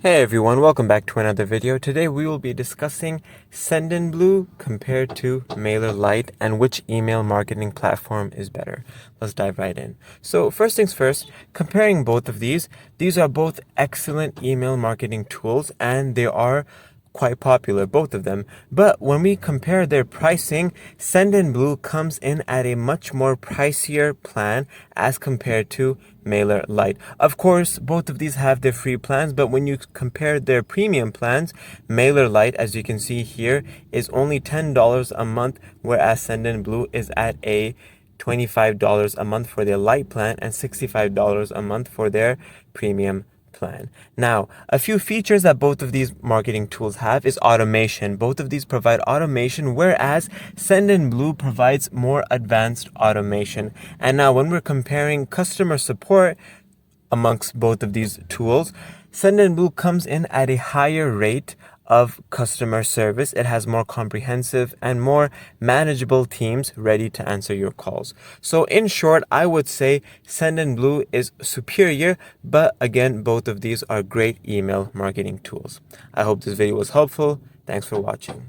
Hey everyone, welcome back to another video. Today we will be discussing Sendinblue compared to MailerLite and which email marketing platform is better. Let's dive right in. So first things first, comparing both of these are both excellent email marketing tools and they are quite popular, both of them. But when we compare their pricing, Sendinblue comes in at a much more pricier plan as compared to MailerLite. Of course, both of these have their free plans, but when you compare their premium plans, MailerLite, as you can see here, is only $10 a month, whereas Sendinblue is at a $25 a month for their light plan and $65 a month for their premium plan. Now, a few features that both of these marketing tools have is automation. Both of these provide automation, whereas Sendinblue provides more advanced automation. And now when we're comparing customer support amongst both of these tools, Sendinblue comes in at a higher rate of customer service. It has more comprehensive and more manageable teams ready to answer your calls. So in short, I would say Sendinblue is superior, but again, both of these are great email marketing tools. I hope this video was helpful. Thanks for watching.